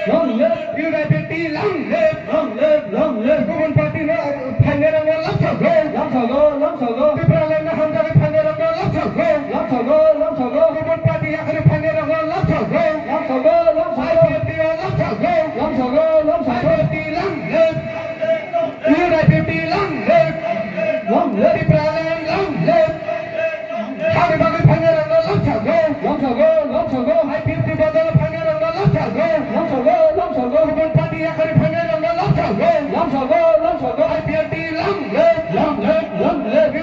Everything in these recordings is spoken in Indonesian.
long live, Government Party na Pangerang Lam Sago, Tipraland na Hamjari Pangerang Lam Sago, Government Party Yakarwi Pangerang Lam Sago, IPFT Lam Sago, IPFT Lam live, IPFT Lam live, Tipraland Lam live, Yakarwi Pangerang Lam Sago, IPFT Bana Pangerang Lam Sago, Government Party Yakarwi Pangerang Lam Sago, IPFT Lam live,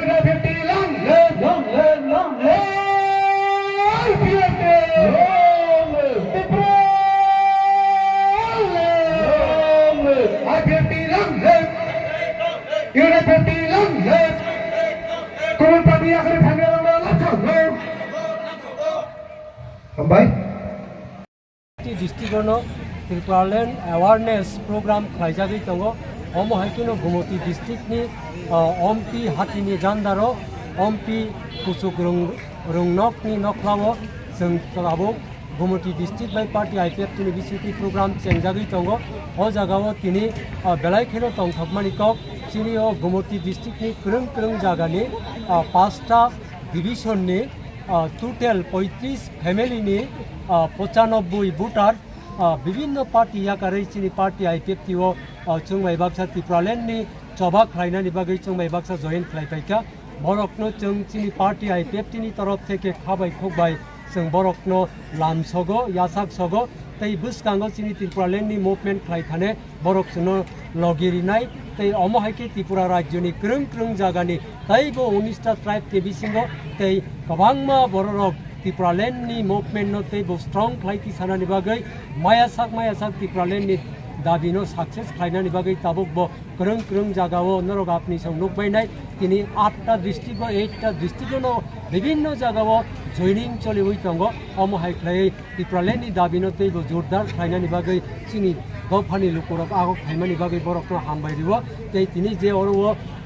IPFT Lam live, IPFT IPFT Lam live, IPFT Lam live, Government Party Yakarwi Pangerang Lam Sago. Sampai district Tipraland awareness program khaijagui tongo omo haikino gumoti district ni ompi hatini jandaro ompi kusuk rungnok ni noklamo जों abo gumoti district by party IPFT ni BCT program chengjagui tongo o jagao tini belai khelo tongthokmani kok chini o gumoti district ni krung jagani 5টা division ni total 35 family ni 95 voter বিভিন্ন পার্টি ইয়াকারই চিনি party IPFT ও চুংমাই বাক্সা টিপ্রালেন্ড नि चबा खालायनानि बागै चुंमाई बाक्सा जयेन खालायफायखा बरकनो जों चिनि पार्टी आईपीएफटी नि तरफ थेके खाबाय खोबाय जों बरकनो लामसगो यासाक सगो तै बुसकांगो चिनि टिप्रालेन्ड नि मुभमेन्ट खालायखाने बरकनो लगिरिनाय तै अमो हायके त्रिपुरा राज्यनि krung जागानि तैबो 19टा ट्राइब के बिसिंगो तै गोबांमा बररक Tipraland ni movement no te bo strong khlaiti sanani bagai mayasak Tipraland ni dabino success khlainani bagai tabuk bo krung jagao norok apni songnuk bainai tini 8টা district o 8টা district no bibhinno jagao joining choli hui tongo omo hai khlai Tipraland ni dabino te bo jordar khlainani bagai chini gofani lukurok agok khaimani bagai borokno hambai ribo tei tini je oro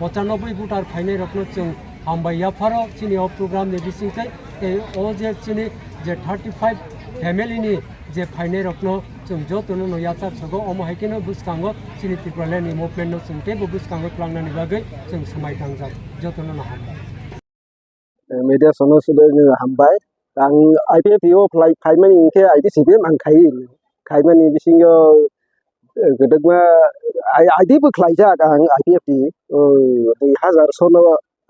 95 voter khainai rokno chung hambai yafaro chini o program ne bisingkai ओ जे चिनी जे 35 फैमिली नि जे फाइने रखनो जों जतनो न याचाक सगो अमो हाइकेनो बुसकांगो चिनी टिप्रालेन्ड नि मुभमेन्ट न जोंते बुसकांगो क्लांगनानि बागै जों समाय थांजाब जतनो न हामबाय मीडिया सोनो सुदे हामबाय आं आईपीएफटी ओ फाइमानि इनके आईडी CPIM आं खाइमानि बिसिंगो गदगमा आईडी बो खाइजा आं आईपीएफटी 2000 सोनो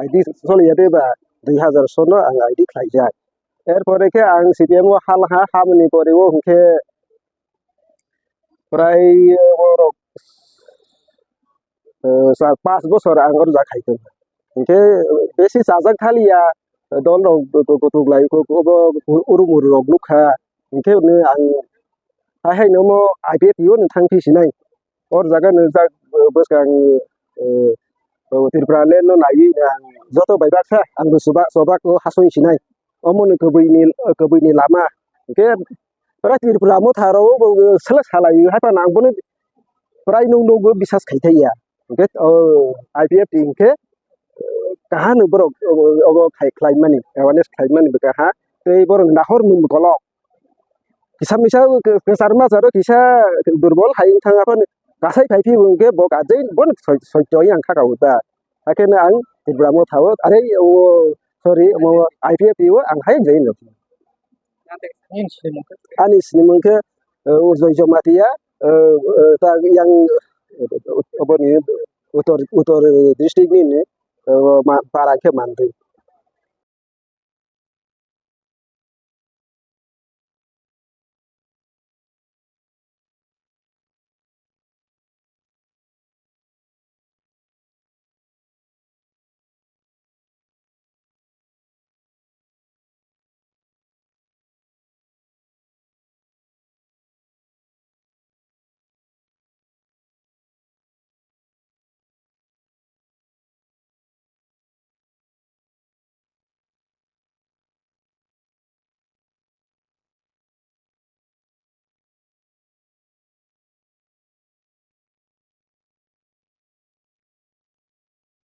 आईडी सोनो यादेबा 2000 सोनो आं आईडी खाइजा एरपरे के आं CPIM ओ हालहा हामनि परे ओ हके प्राय 5 বছর आं जा खाइदों हके बेसि जाजाक थालिया दन गथुगलाय उरुम रगलुखा हके ने आं हायनो मो आईपीएफटी ओ थांफिसिनाय और जागा न जा बसगां Tipraland no nayi joto baibaksa ang soba ko hasoinsinai omoni kobuyni lama ke pra Tipra motha ro selak salai hapa nangboni prai nunggo bisas khaithaiya ke IPFT ke kahanu borok ogo khlaimani awareness khlaimani bekaha tei borok nahor mun golok kisam-misa kesarma jaro kisa durbol haing thangapon gasai phaifi bungke bok ajai bon soitoi ang khakauta akene ang Tipra motha o are o sorry mo IPFT o ang haing jain lo ani sinimungke jojo matia ta yang oboni utor district ni parangke mandu